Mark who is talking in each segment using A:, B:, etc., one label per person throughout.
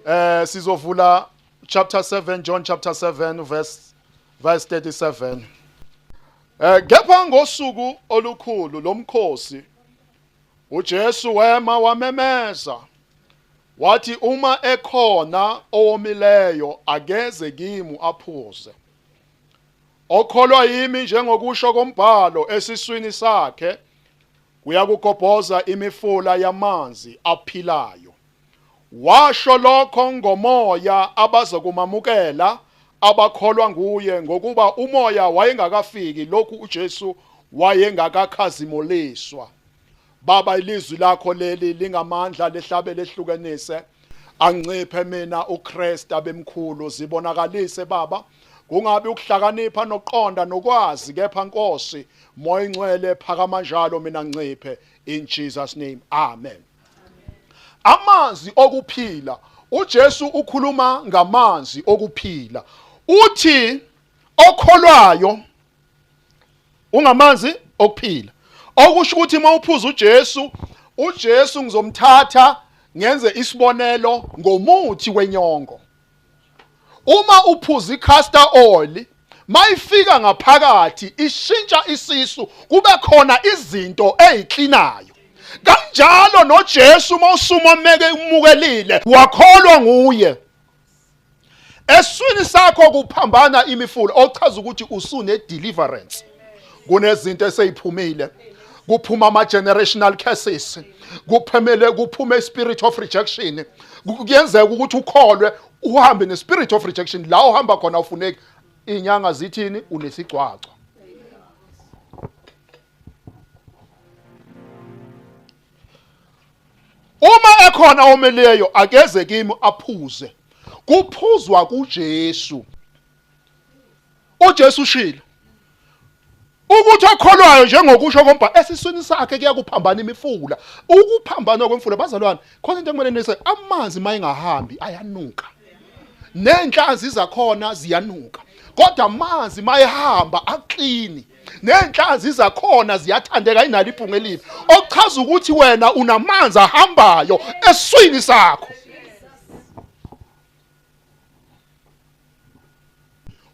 A: Sizovula chapter 7, John chapter 7 verse 37. Kepha ngosuku olukhulu lomkhosi uJesu wema wamemeza wathi uma ekhona owomileyo akeze kimi aphuze. Okholwa yimi njengokusho kombhalo esiswini sakhe kuyakugobhoza imifula yamanzi aphilayo. Washo lokho ngomoya abazokumamukela abakholwa nguye ngokuba umoya wayengakafiki lokhu uJesu wayengakakhazimuliswa. Baba, ilizwi lakho leli lingamandla lehlabe lehlukanise. Anciphe mina uKristu abemkhulu zibonakalise Baba. Kungabi ukuhlakanipha noqonda nokwazi kepha Nkosi moya ingcwele phakama njalo mina nciphe in Jesus name. Amen. Amanzi okuphila. uJesu ukhuluma ngamanzi okuphila. Uthi okholwayo ungamanzi okuphila. Okusho ukuthi mawuphuza uJesu ngizomthatha ngenze isibonelo ngomuthi wenyongo. Uma uphuza iCastor oil, mayifika ngaphakathi ishintsha isisu kube khona izinto eziklinayo. Kanjalo noJesu mawusuma umukelile wakholwa nguye. Eswini sakho kuphambana imifula ochaza ukuthi usune deliverance. Kunezinto eseyiphumile. Kuphuma ama generational curses. Kuphume spirit of rejection. Kuyenzeka ukuthi ukholwe uhambe ne spirit of rejection la uhamba khona ufuneki inyanga zithini unesigcwagcwa. Uma ekhona omeleyo akeze kimi aphuze. Kuphuzwa kuJesu. uJesu ushilo ukuthi okholwayo njengokusho kombhalo esiswini sakhe kuyakuphambana imifula. Ukuphambana kwemfula bazalwane khona into ekumele nise amanzi mayingahambi ayanuka. Nenhlanzi zakhona ziyanuka. Kodwa amanzi mayihamba aqini. Nenhlanzi zakhona ziyathandeka inali iphunga elibi. Okuchaza ukuthi wena unamanzi ahambayo eswini sakho.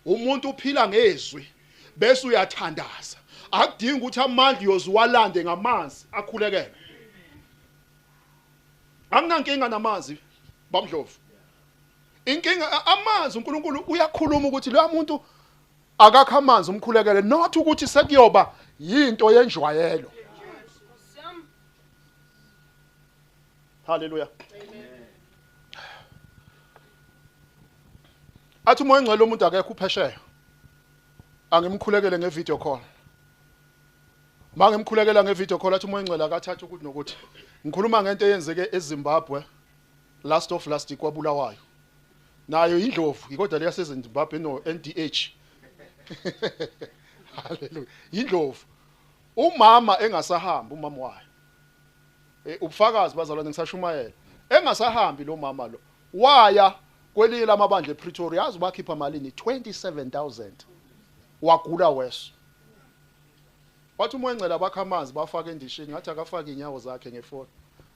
A: Umuntu uphila ngezwi bese uyathandaza. Akudingi ukuthi amandla yoziwalande ngamanzi akhulekele. Anginankinga namanzi bamdlovu. Inkinga amanzi uNkulunkulu uyakhuluma ukuthi lo muntu akakho amanzi umkhulekele, not ukuthi sekuyoba yinto yenjwayelo. Hallelujah. Athi umoya engcwele umuntu akekho uphesheya. Angimkhulekele ngevideo call. Mangimkhulekela ngevideo call athi umoya engcwele akathatha ukuthi nokuthi. Ngikhuluma ngento eyenzeke eZimbabwe last kwabulawayo. Nayo indlovu kodwa leya seZimbabwe no NDH. Hallelujah. Indlovu. Umama engasahamba umama wayo. Ubufakazi bazalwane ngisashumayela. Engasahambi lo mama lo. Waya kwelinye lamabandla ePretoria yazi bakhipha malini 27,000. Wagula weso. Wathi umoya engcela bakha amanzi bafaka endishini ngathi akafaka inyawo zakhe ngefoni.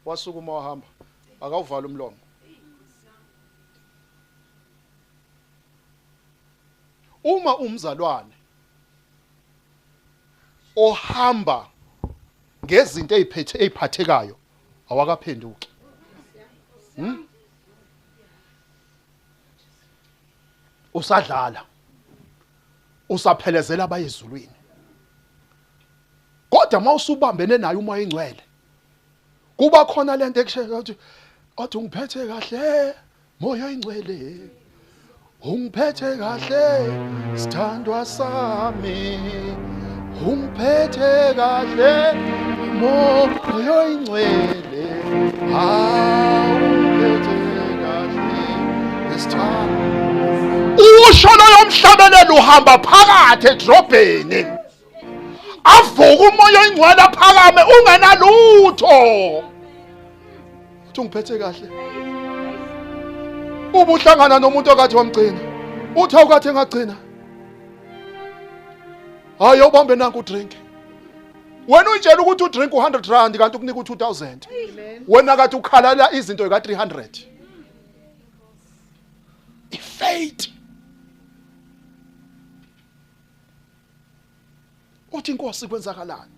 A: Wasukuma wahamba. Akawuvala umlomo. Uma umzalwane ohamba ngezinto eziphathekayo awakaphenduki. Usadlala. Usaphelezela abayezulwini. Kodwa mawusubambene naye umoya engcwele. Kuba khona lento ekushaya ukuthi athi ungiphethe kahle moya engcwele. Ungiphethe kahle sithandwa sami. Ungiphethe kahle moya engcwele. Ungiphethe kahle sithandwa. Usho loyo mhlabelelo uhamba phakathi edrobheni. Avuka umoya engcwele aphakame ungenalutho. Uthi ungiphethe kahle. Ubuhlangana nomuntu okathi wamgcina. Uthi awukathi engagcina. Hayi ubambe nanku udrink. Wena unjela ukuthi udrink u100 kanti ukunika u2000. Wena kathi ukhalala izinto eka300. 8. Uthi inkosi kwenzakalani?